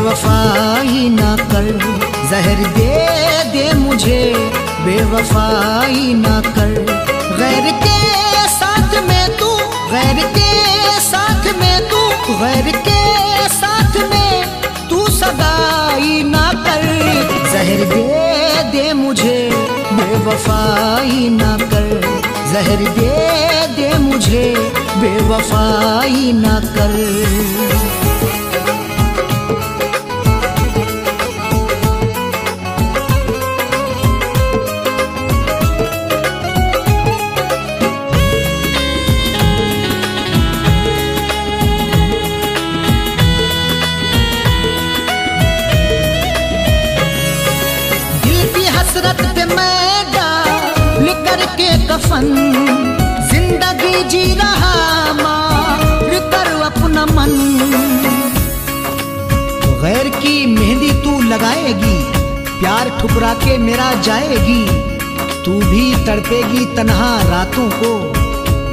बेवफाई ना कर, जहर दे दे मुझे, बेवफाई ना कर। गैर के साथ में तू, गैर के साथ में तू, गैर के साथ में तू सगाई ना कर। जहर दे दे मुझे, बेवफाई ना कर, जहर दे दे मुझे, बेवफाई ना कर। हसरत पे मैं डाल करके कफन, जिंदगी जी रहा मार कर अपना मन। गैर की मेहंदी तू लगाएगी, प्यार ठुकरा के मेरा जाएगी। तू भी तड़पेगी तन्हा रातों को,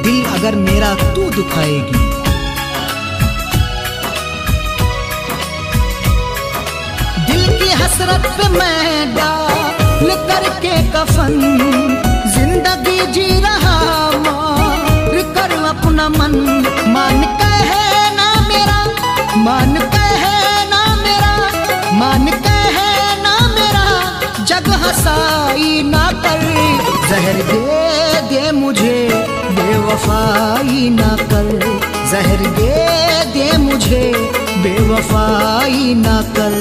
दिल अगर मेरा तू दुखाएगी। दिल की हसरत पे मैं डाल करके कफन, जिंदगी जी रहा मार कर अपना मन। मान कहे ना मेरा, मान कहे ना मेरा, मान कहे ना मेरा, जग हंसाई ना कर। जहर दे दे मुझे, बेवफाई ना कर, जहर दे दे मुझे, बेवफाई ना कर।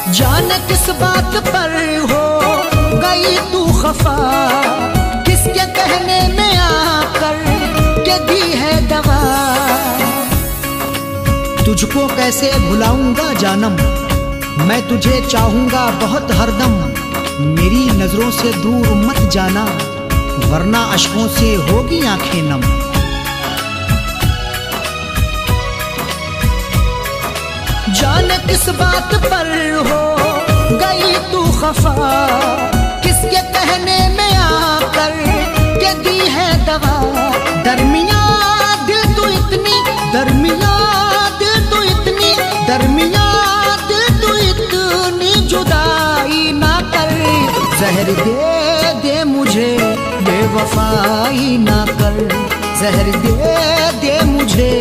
जाने किस बात पर हो गई तू खफा, किसके कहने में आकर के दी है दवा। तुझको कैसे भुलाऊंगा जानम, मैं तुझे चाहूंगा बहुत हरदम। मेरी नजरों से दूर मत जाना, वरना अश्कों से होगी आंखें नम। जाने किस बात पर हो गई तू खफा, किसके कहने में आकर के दी है दवा। दरमिया दिल तू इतनी, दरमिया दिल तू इतनी, दरमिया दिल तू इतनी जुदाई ना कर। जहर दे दे मुझे, बेवफाई ना कर, जहर दे दे मुझे,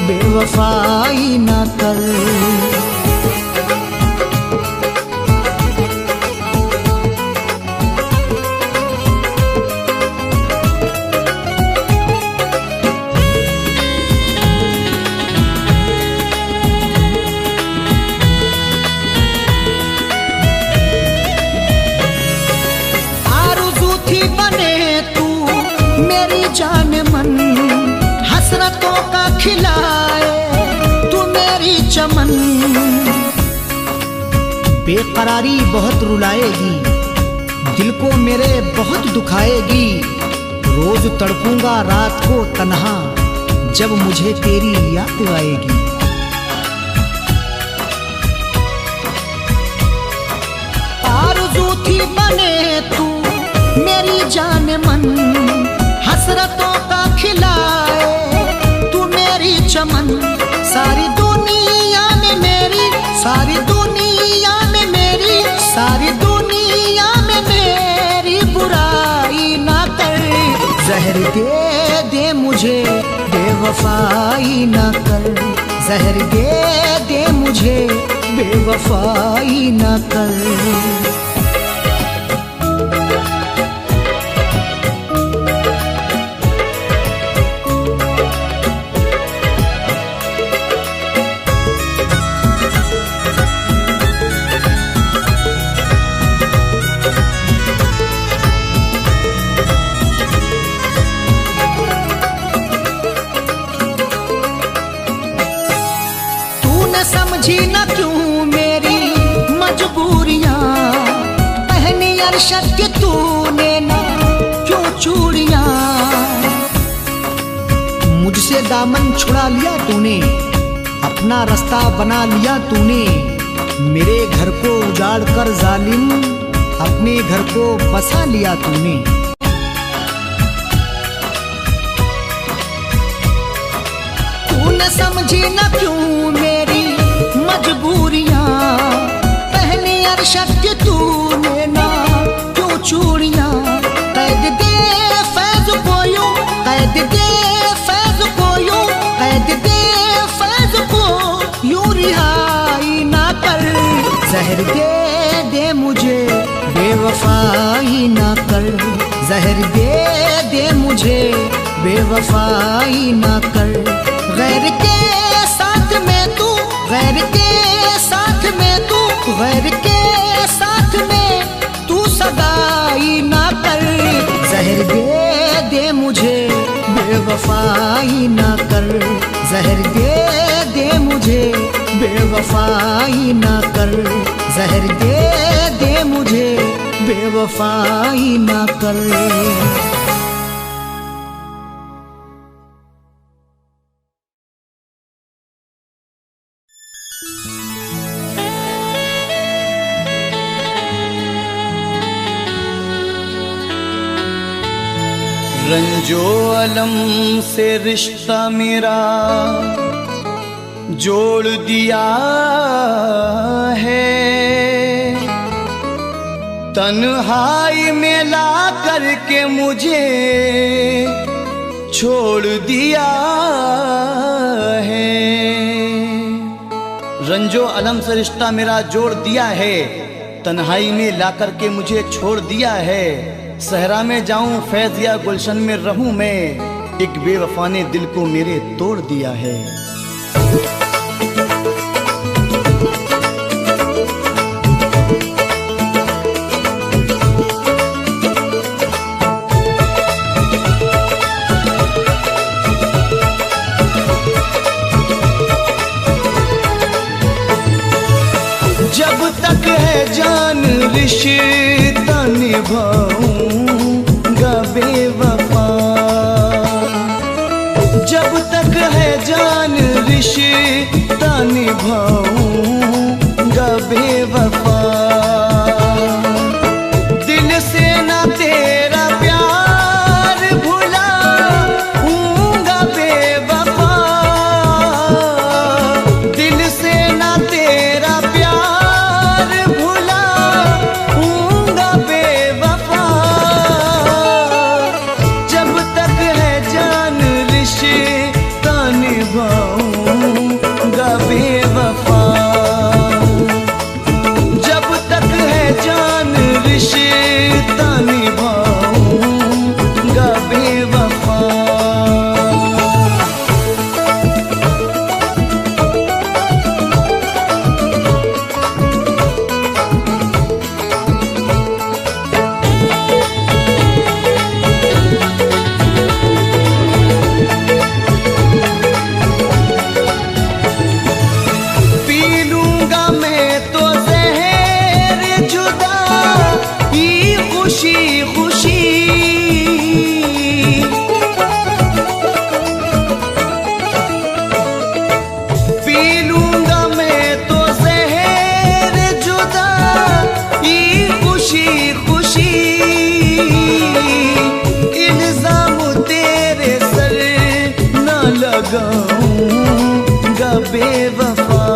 बेवफाई ना कर। जान मन हसरतों का खिलाए तू मेरी चमन। बेकरारी बहुत रुलाएगी, दिल को मेरे बहुत दुखाएगी। रोज तड़पूंगा रात को तन्हा, जब मुझे तेरी याद आएगी। आरज़ू थी बने तू मेरी जान मन, हसरतों का खिलाए तू मेरी चमन। सारी दुनिया में मेरी, सारी दुनिया में मेरी, सारी दुनिया में मेरी बुराई ना कर। जहर दे दे मुझे, बेवफाई ना कर, जहर दे दे मुझे, बेवफाई ना कर। समझी न क्यों मेरी मजबूरियां, पहनी अरशद के तूने ना क्यों चूड़ियां, मुझसे दामन छुड़ा लिया तूने, अपना रास्ता बना लिया तूने, मेरे घर को उजाड़ कर जालिम अपने घर को बसा लिया तूने। तूने समझी ना क्यों मेरी मजबूरियां, पहले अरशद के तूने ना क्यों चूड़ियां, कैद दे फैज को यूं, कैद दे फैज को यूं, कैद दे फैज को यूं रिहाई ना कर, जहर दे मुझे बेवफाई ना कर, जहर दे मुझे बेवफाई ना कर, गैर के साथ में तू, गैर के साथ में तू, गैर के साथ में तू सगाई ना कर, जहर दे मुझे बेवफाई ना कर, जहर दे मुझे बेवफाई ना कर, जहर दे मुझे बेवफाई ना कर। रंजो अलम से रिश्ता मेरा जोड़ दिया है, तन्हाई में ला करके मुझे छोड़ दिया है। रंजो अलम से रिश्ता मेरा जोड़ दिया है, तन्हाई में ला करके मुझे छोड़ दिया है, सहरा में जाऊं फैज या गुलशन में रहूं मैं, एक बेवफा ने दिल को मेरे तोड़ दिया है। जब तक है जान रिश्ता निभाऊंगा बेवफा, जब तक है जान रिश्ता निभाऊंगा बेवफा, दिल से ना तेरा प्यार भुलाऊंगा बेवफा, दिल से ना तेरा प्यार भुलाऊंगा बेवफा, जब तक है जान रिश्ता निभाऊंगा बेवफा, जब तक है जान रिश्ता निभाऊंगा बेवफा। पी लूंगा मैं तो ज़हर जुदा ही खुशी खुशी, पी लूंगा मैं तो ज़हर जुदा ही खुशी खुशी, इल्ज़ाम तेरे सर न लगाऊंगा बेवफा,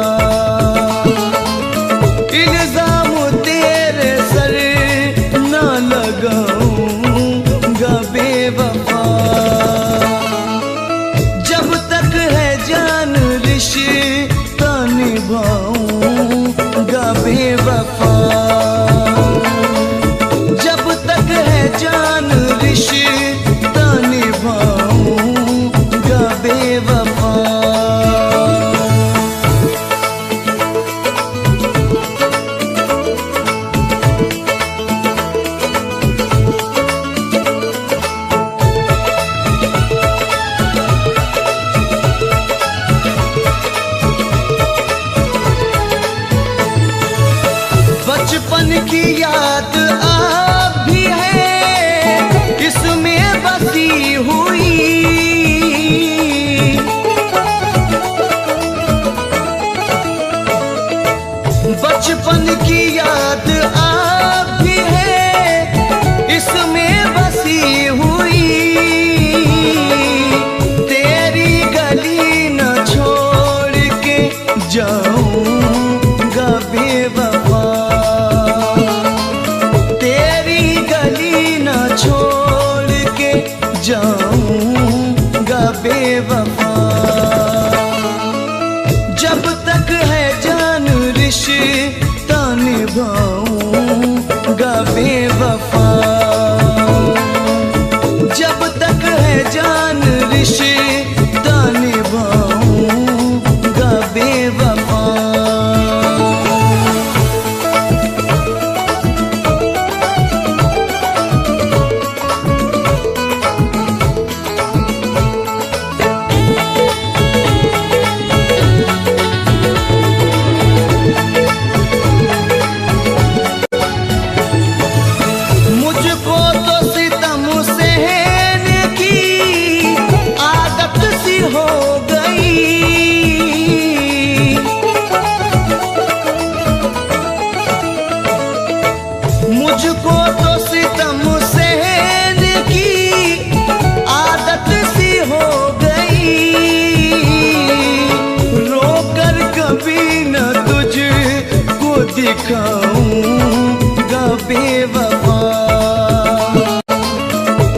इल्ज़ाम तेरे सर न लगाऊंगा बेवफा, जब तक है जान रिश्ता निभाऊंगा बेवफा, जब तक है जान रिश्ता निभाऊंगा बेवफा। दिखाऊंगा बेवफा,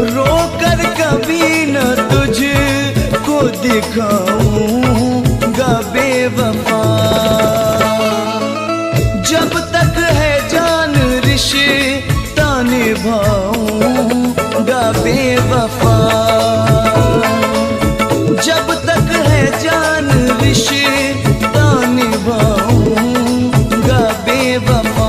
रोकर कभी न तुझको दिखाऊंगा बेवफा। जब तक है जान रिश्ता निभाऊंगा बेवफा, जब तक है जान रिश्ता निभाऊंगा बेवफा।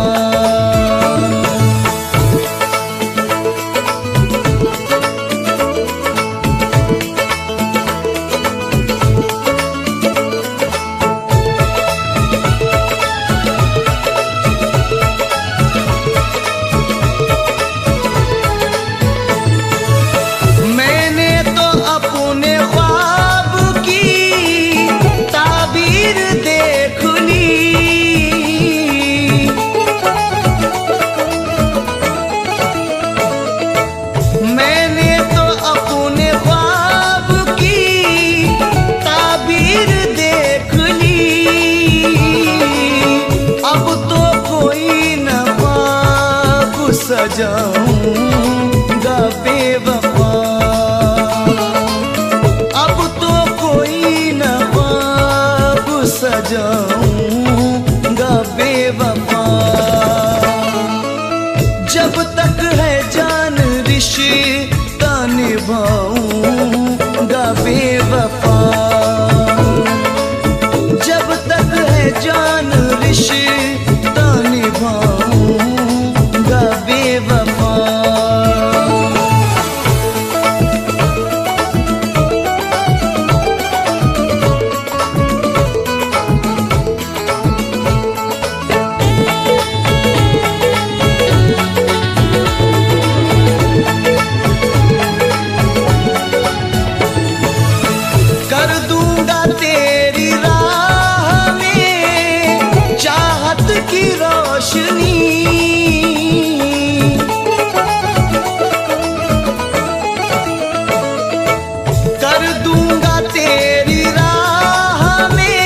सजाऊंगा बेवफा, अब तो कोई न ख्वाब सजाऊंगा बेवफा। जब तक है जान रिश्ता निभाऊंगा बेवफा, जब तक है जान रिश्ता निभाऊंगा बेवफा। कर दूंगा तेरी राह में चाहत की रोशनी, कर दूंगा तेरी राह में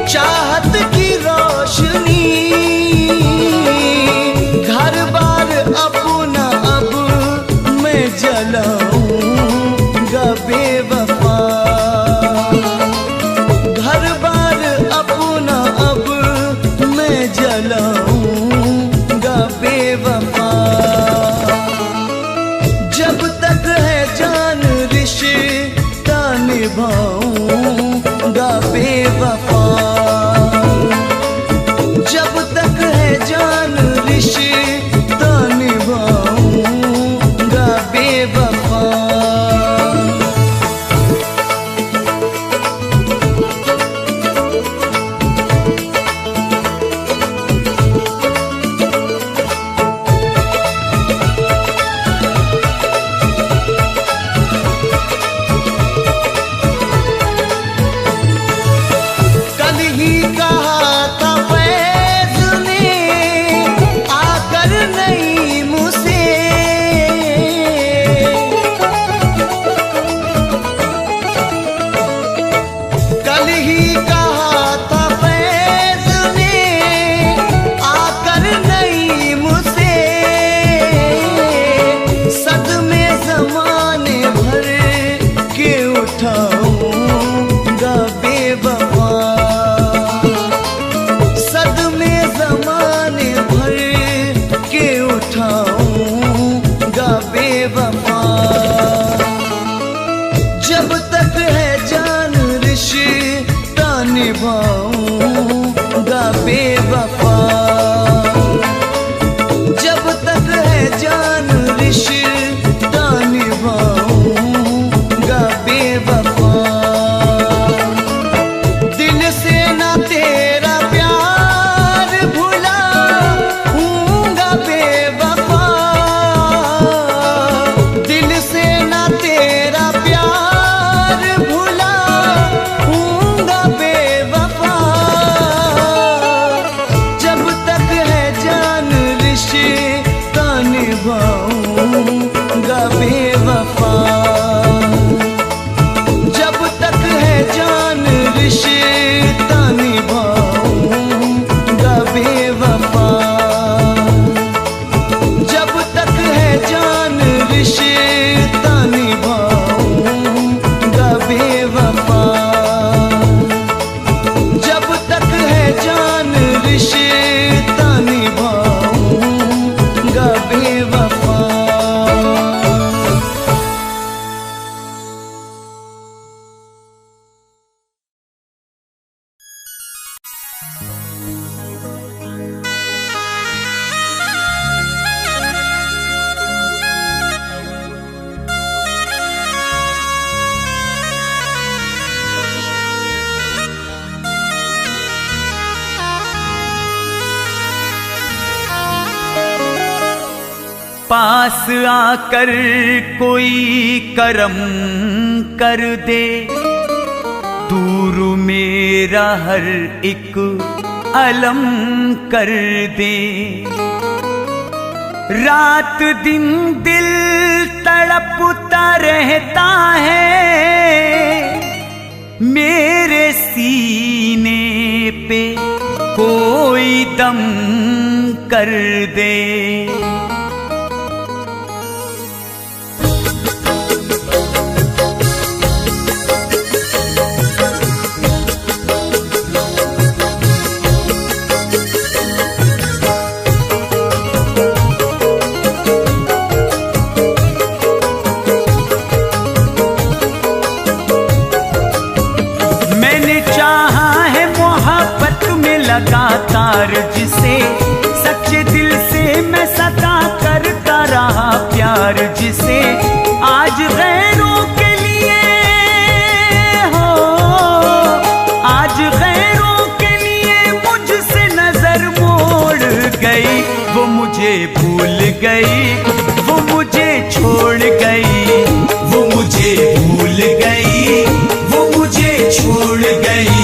चाहत की रोशनी। घर बार अपना अब मैं जलाऊंगा बेवफा, घर बार अपना अब मैं जलाऊंगा बेवफा। जब तक है जान रिश्ता निभाऊंगा बेवफा, जब तक है जान रिश्ता निभाऊंगा बेवफा। कल ही कहा था फैज ने आकर नहीं मुझसे, कल ही कहा था फैज ने आकर नहीं मुझसे। सदमे ज़माने भर के उठाऊंगा बेवफा, सदमे ज़माने भर के उठाऊंगा बेवफा। जब तक है जान रिश्ता निभाऊंगा बेवफा, जब तक है जान रिश्ता निभाऊंगा बेवफा। दिल से ना तेरा प्यार भुलाऊंगा बेवफा, दिल से ना तेरा प्यार भुलाऊंगा बेवफा। पास आकर कोई करम कर दे, दूर मेरा हर एक अलम कर दे। रात दिन दिल तड़पता रहता है, मेरे सीने पे कोई दम कर दे। लगातार जिसे सच्चे दिल से मैं सदा करता रहा प्यार, जिसे आज गैरों के लिए हो, आज गैरों के लिए मुझसे नजर मोड़ गई। वो मुझे भूल गई, वो मुझे छोड़ गई, वो मुझे भूल गई, वो मुझे छोड़ गई।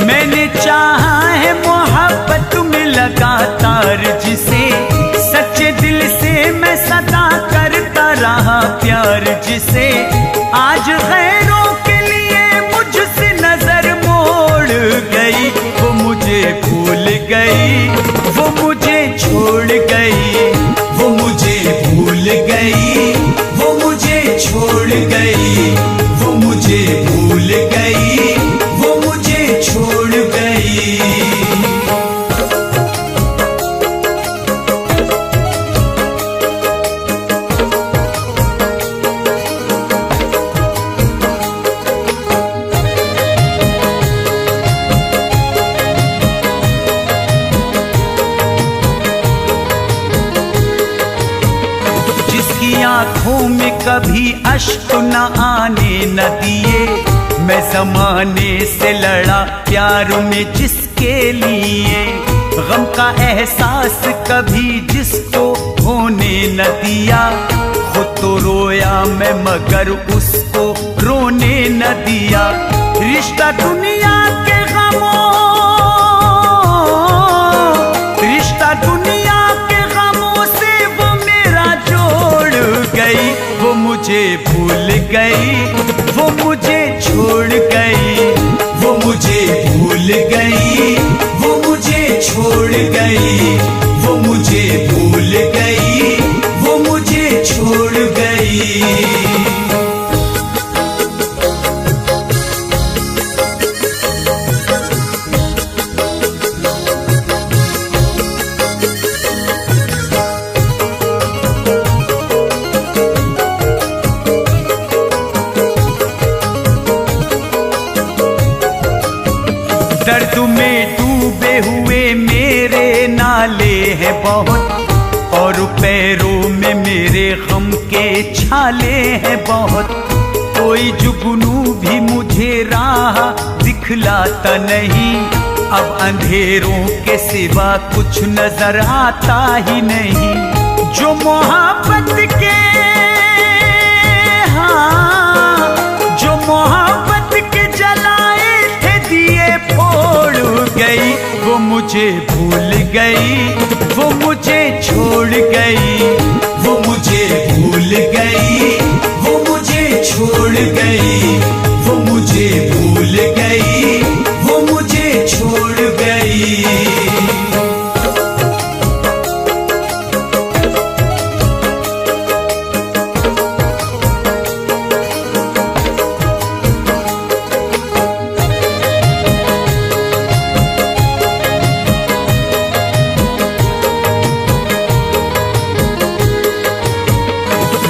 मैंने चाहा है मोहब्बत में लगातार जिसे सच्चे दिल से मैं सदा करता रहा प्यार, जिसे आज गैरों के लिए मुझसे नजर मोड़ गई। वो मुझे भूल गई, वो मुझे छोड़ गई, वो मुझे भूल गई, वो मुझे छोड़ गई, वो मुझे भूल गई, वो मुझे छोड़ गई। आँखों में कभी अश्क न आने न दिए, मैं ज़माने से लड़ा प्यार में जिसके लिए, गम का एहसास कभी जिसको होने न दिया। खुद तो रोया मैं मगर उसको रोने न दिया। रिश्ता दुनिया के गमों, रिश्ता दुनिया के गमों से वो मेरा जोड़ गई। वो मुझे भूल गई, वो मुझे छोड़ गई, वो मुझे भूल गई, वो मुझे छोड़ गई, वो मुझे भूल गई, वो मुझे छोड़ गई। दर्द में डूबे हुए मेरे नाले हैं बहुत, और पैरों में मेरे गम के छाले हैं बहुत। कोई जुगनू भी मुझे राह दिखलाता नहीं, अब अंधेरों के सिवा कुछ नजर आता ही नहीं। जो मोहब्बत के, हाँ, जो मोहब्बत के जलाए थे दिए फोड़ गई। वो मुझे भूल गई, वो मुझे छोड़ गई, वो मुझे भूल गई, वो मुझे छोड़ गई, वो मुझे भूल गई, वो मुझे छोड़ गई।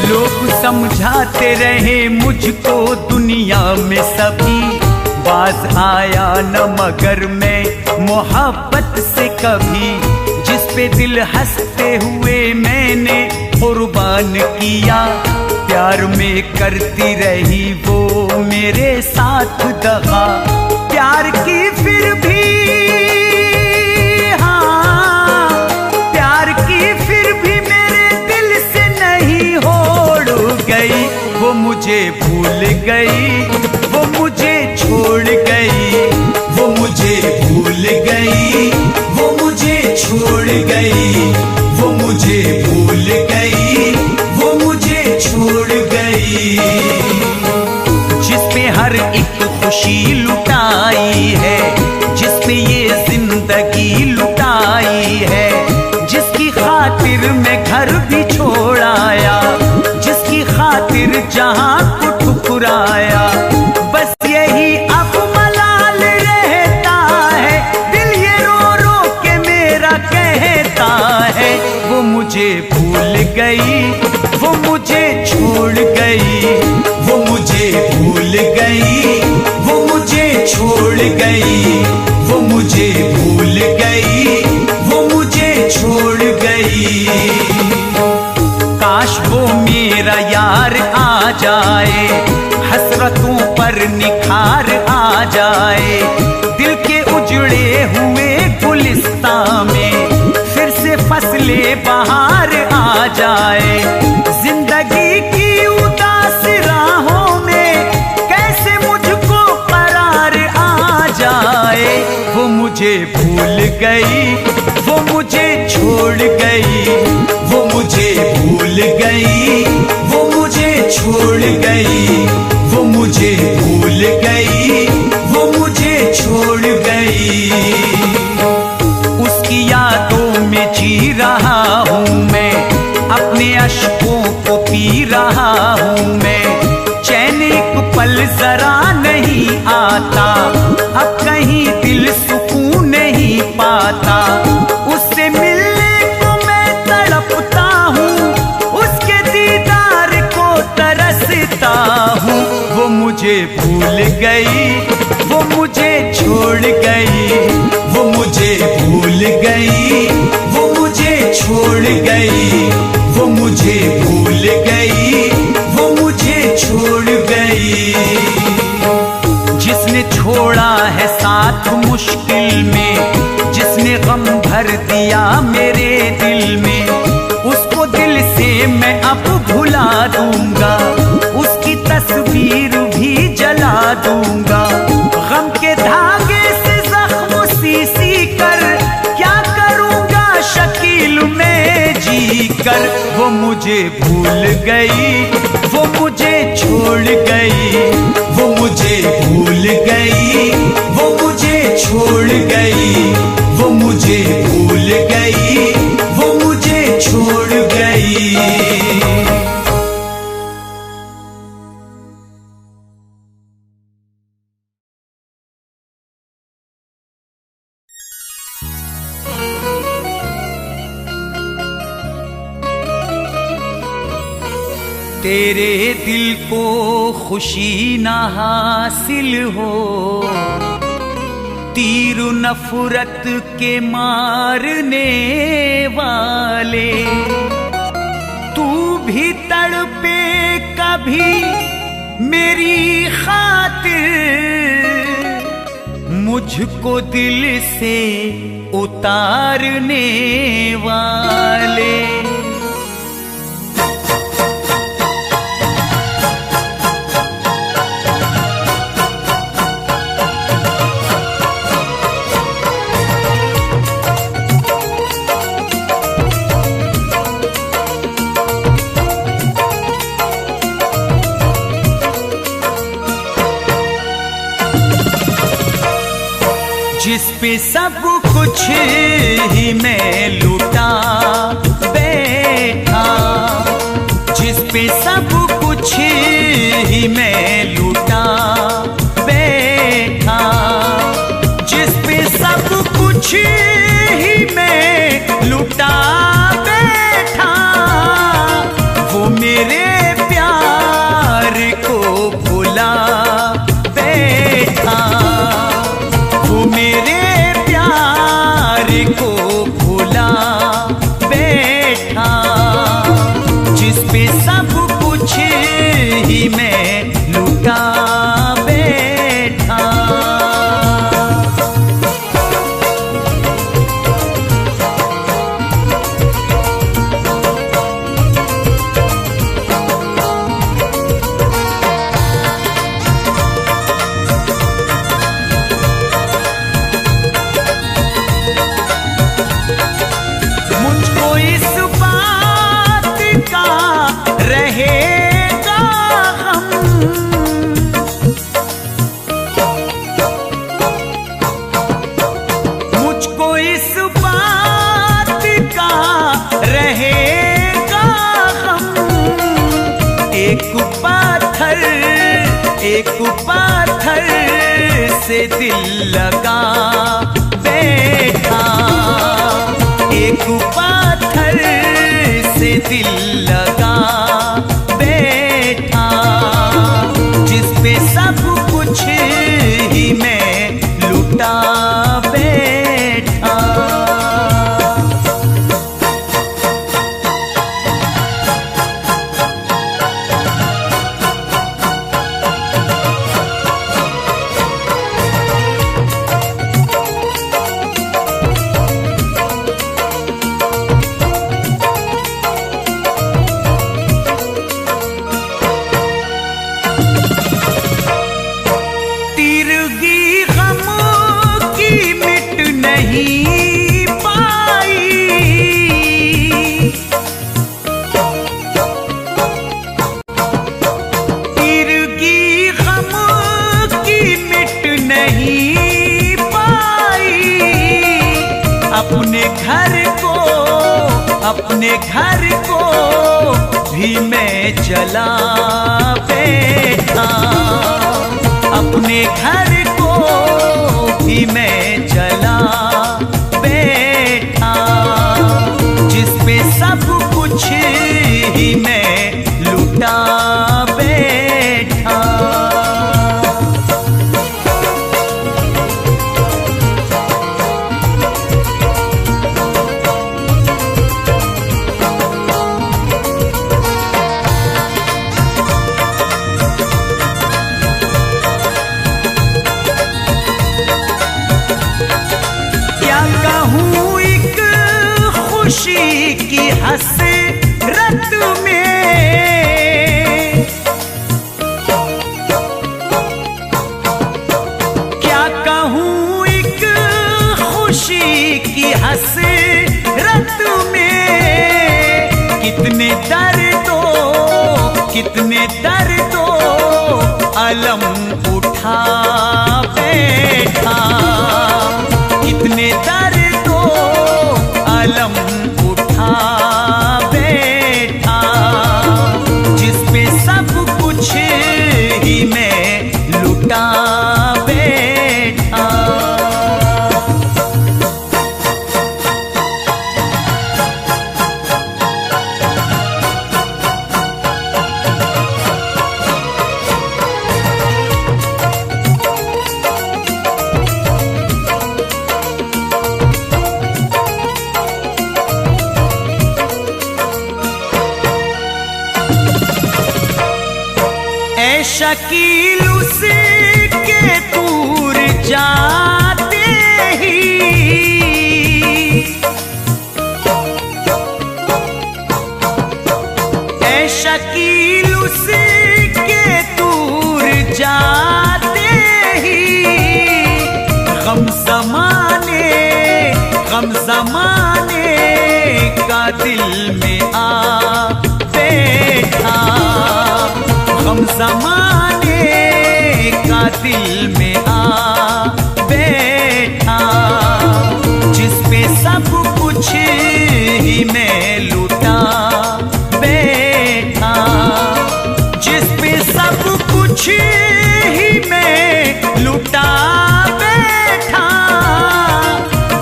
लोग समझाते रहे मुझको दुनिया में सभी, बाज आया न मगर मैं मोहब्बत से कभी। जिस पे दिल हंसते हुए मैंने कुर्बान किया, प्यार में करती रही वो मेरे साथ दगा। प्यार की फिर भी, हाँ, प्यार की फिर भी मेरे दिल से लुटाई है, जिस पे ये जिंदगी लुटाई है, जिसकी खातिर मैं घर भी छोड़ाया, जिसकी खातिर जहां को ठुकराया, बस यही अब मलाल रहता है, दिल ये रो रो के मेरा कहता है, वो मुझे भूल गई, वो मुझे छोड़ गई, वो मुझे भूल गई, वो मुझे छोड़ गई, वो मुझे भूल गई, वो मुझे छोड़ गई। काश वो मेरा यार आ जाए, हसरतों पर निखार आ जाए, दिल के उजड़े हुए गुलिस्तां में फिर से फसले बहार आ जाए, जिंदगी की उदास राहों में कैसे मुझको करार आ जाए, वो मुझे भूल गई, वो मुझे छोड़ गई, वो मुझे भूल गई, वो मुझे छोड़ गई, वो मुझे भूल गई, वो मुझे छोड़ गई। उसकी यादों में जी रहा हूँ मैं, अपने अश्कों को पी रहा हूँ मैं, चैन एक पल जरा नहीं आता, अब कहीं दिल सुकून नहीं पाता, उससे मिलने को मैं तड़पता हूँ, उसके दीदार को तरसता हूँ, वो मुझे भूल गई, वो मुझे छोड़ गई, वो मुझे भूल गई, वो मुझे छोड़ गई, वो मुझे भूल गई, वो मुझे छोड़ गई। जिसने छोड़ा है साथ मुश्किल में, जिसने गम भर दिया मेरे दिल में, उसको दिल से मैं अब भुला दूंगा, उसकी तस्वीर भी जला दूंगा, गम के धागे से जख्म सी कर क्या करूंगा शकील में जी कर, वो मुझे भूल गई, वो मुझे छोड़ गई, वो मुझे भूल गई, वो मुझे छोड़ गई, वो मुझे भूल गई, वो मुझे छोड़ गई। तेरे दिल को खुशी ना हासिल हो, तीर नफरत के मारने वाले, तू भी तड़पे कभी मेरी खातिर, मुझको दिल से उतारने वाले। जिस पे सब कुछ ही मैं लुटा बैठा, जिस पे सब कुछ ही मैं लुटा बैठा, जिस पे सब कुछ ही मैं लुटा बैठा, वो मेरे प्यार को भुला बैठा, वो मेरे प्यार को भुला बैठा, जिस पे सब कुछ ही मैं लुटा एक पाथर से दिल लगा बैठा, एक पाथर से दिल लगा बैठा, जिस पे सब कुछ ही मैं लुटा बैठा। नहीं पाई तिरगी गम की मिट नहीं पाई, अपने घर को भी मैं जला बैठा, अपने घर को भी मैं जला बैठा, जिस पे सब कुछ ही मैं लुटा बैठा। खुशी की हसरत में क्या कहूँ, एक खुशी की हसरत में कितने दर्दों अलम उठा बैठा, कितने दर्दों अलम उठा बैठा, जिस पे सब कुछ ही मैं लुटा बैठा। शकील उसके दूर जाते ही ऐ शकील उसके दूर जाते ही, गम जमाने का दिल में आ बैठा, गम ज़माने का दिल में आ बैठा, जिस पे सब कुछ ही मैं लुटा बैठा, जिस पे सब कुछ ही मैं लुटा बैठा,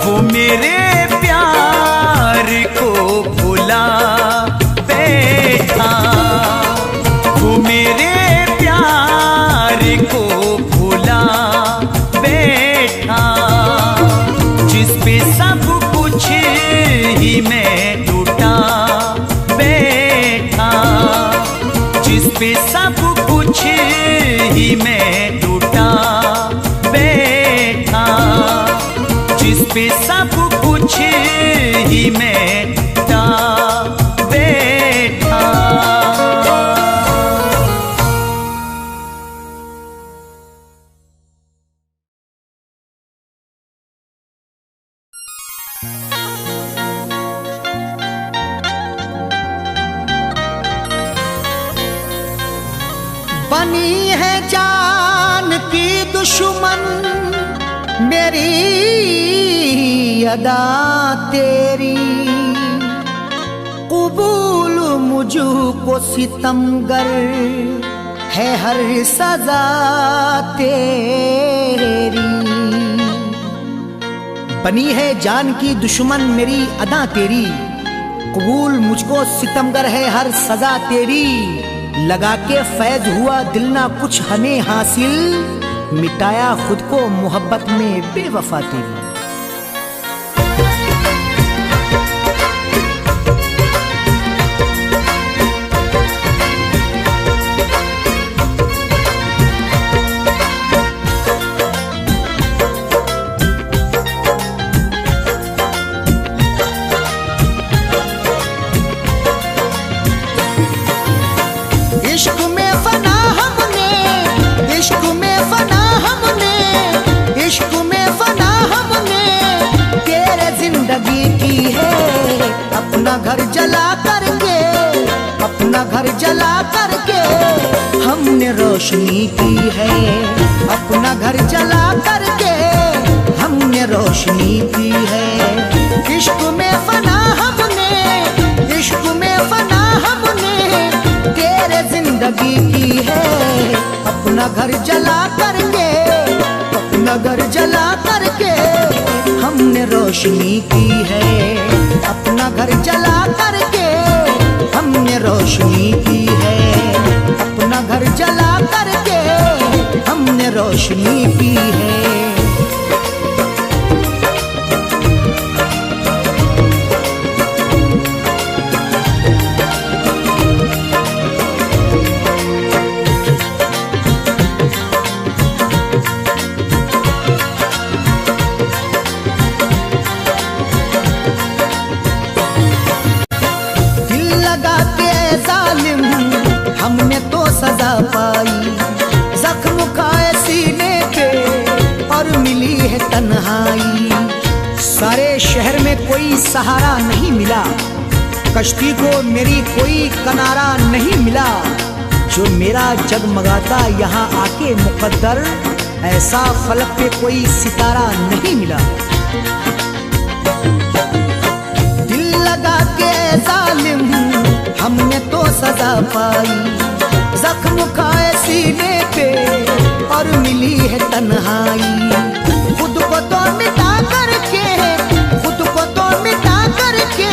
वो मेरे प्यार को भुला बैठा, वो मेरे प्यार को भुला बैठा, जिस पे सब कुछ ही मैं लुटा बैठा, जिस पे सब कुछ ही मैं लुटा बैठा, जिस पे सब कुछ ही मैं लुटा बैठा। बनी है जान की दुश्मन मेरी अदा तेरी, कबूल मुझको सितमगर है हर सजा तेरी। बनी है जान की दुश्मन मेरी अदा तेरी, कबूल मुझको सितमगर है हर सजा तेरी। लगा के फैज हुआ दिल ना कुछ हमें हासिल, मिटाया खुद को मोहब्बत में बेवफा तेरी। इश्क में फना हमने, इश्क में फना हमने, इश्क में फना हमने तेरे जिंदगी की है। अपना घर जला करके, अपना घर जला करके हमने रोशनी की है। अपना घर जला करके हमने रोशनी की है। इश्क में फना हमने, इश्क में फना हमने तेरे जिंदगी की है। अपना घर जला करके, अपना घर जला करके हमने रोशनी की है। अपना घर जला करके हमने रोशनी की है। अपना घर जला करके हमने रोशनी की है। हमने तो सजा पाई, जख्म खाए सीने पे और मिली है तन्हाई। सारे शहर में कोई सहारा नहीं मिला, कश्ती को मेरी कोई किनारा नहीं मिला। जो मेरा जगमगाता यहाँ आके मुकद्दर, ऐसा फलक पे कोई सितारा नहीं मिला। दिल लगा के जालिम हमने तो सजा पाई, जख्म खाए सीने पे और मिली है तन्हाई। खुद को तो मिटा करके, खुद को तो मिटा करके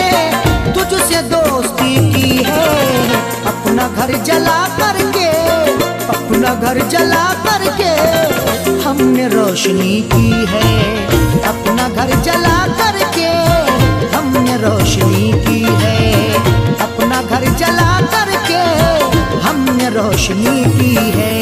तुझसे दोस्ती की है। अपना घर जला करके, अपना घर जला करके हमने रोशनी की है। अपना घर जला करके हमने रोशनी की है। अपना घर जला करके हमने रोशनी की है।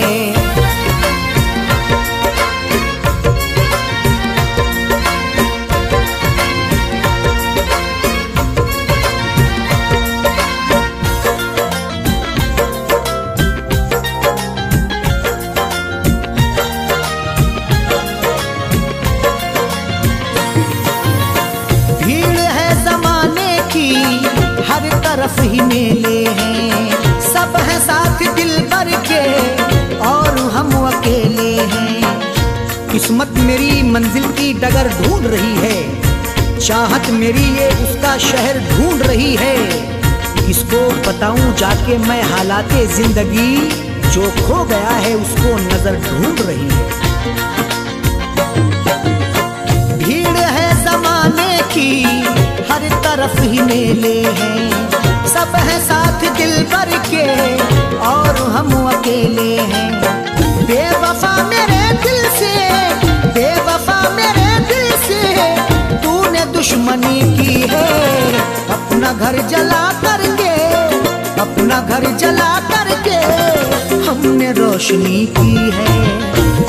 भीड़ है जमाने की, हर तरफ ही मेले हैं। सब है साथ दिल भर के और हम अकेले हैं। किस्मत मेरी मंजिल की डगर ढूंढ रही है, चाहत मेरी ये उसका शहर ढूंढ रही है। किसको बताऊं जाके मैं हालाते जिंदगी, जो खो गया है उसको नजर ढूंढ रही है। भीड़ है जमाने की, हर तरफ ही मेले हैं। सब है साथ दिल भर के और हम अकेले हैं। बेवफा मेरे दिल से, बेवफा मेरे दिल से तूने दुश्मनी की है। अपना घर जला करके, अपना घर जला करके हमने रोशनी की है।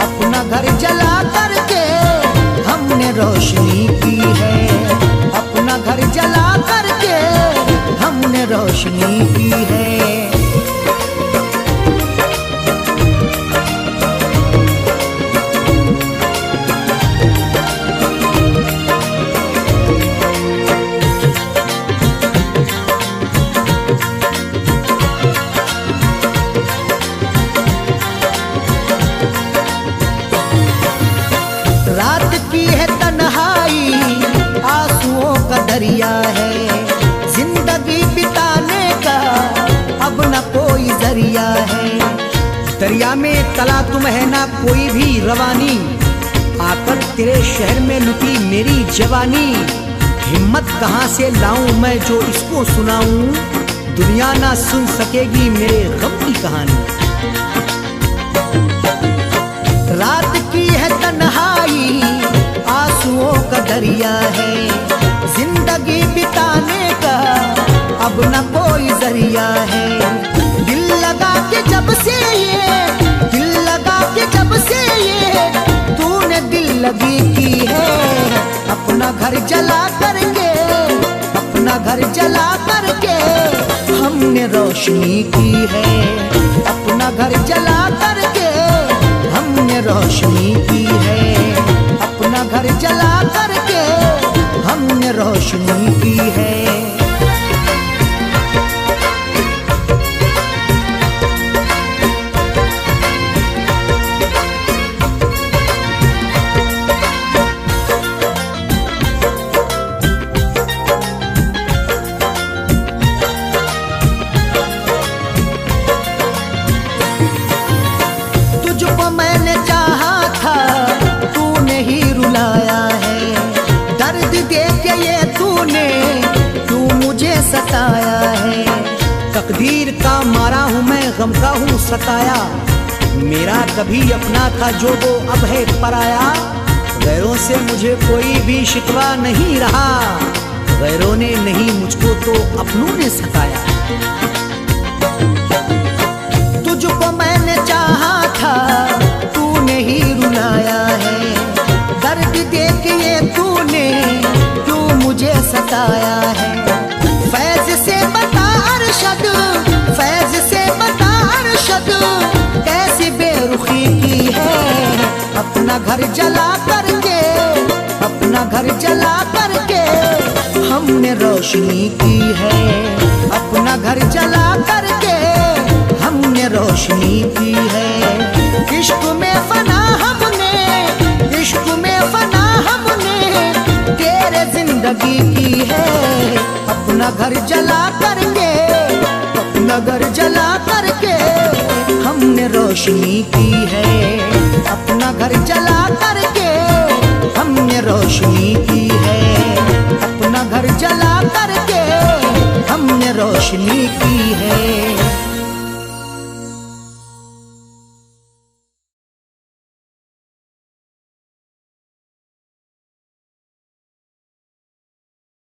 अपना घर जला करके हमने रोशनी की है। अपना घर जला करके हमने रोशनी की है। रात की है तन्हाई, आंसुओं का दरिया है। जिंदगी बिताने का अब न कोई जरिया है। दरिया में तला तुम है ना कोई भी रवानी, आकर तेरे शहर में लुटी मेरी जवानी। हिम्मत कहाँ से लाऊं मैं जो इसको सुनाऊं, दुनिया ना सुन सकेगी मेरे गम की कहानी। रात की है तन्हाई, आंसुओं का दरिया है, जिंदगी बिताने का अब न कोई जरिया है। दिल लगा के जब से ये, दिल लगा के जब से ये तूने दिल लगी की है, अपना घर जला करके, अपना घर जला करके हमने रोशनी की है, अपना घर जला करके हमने रोशनी की है, अपना घर जला करके हमने रोशनी की है। तुझको मैंने चाहा था, तूने ही रुलाया है, दर्द दे के ये तूने क्यों मुझे सताया है। तकदीर का मारा हूँ मैं, गम का हूँ सताया, मेरा कभी अपना था जो वो अब है पराया। गैरों से मुझे कोई भी शिकवा नहीं रहा, गैरों ने नहीं मुझको तो अपनों ने सताया। तुझको मैंने चाहा था, तूने ही रुलाया है, दर्द दे के ये तूने क्यों मुझे सताया है। फैज से बता अरशद, फैज से बता अरशद, कैसी बेरुखी की है, अपना घर जला करके, अपना घर जला करके हमने रोशनी की है, अपना घर जला करके हमने रोशनी की है। इश्क में फना हमने, इश्क में फना हमने तेरे जिंदगी की है, अपना घर जला करके, अपना घर जला करके हमने रोशनी की है, अपना घर जला करके हमने रोशनी की है, अपना घर जला करके हमने रोशनी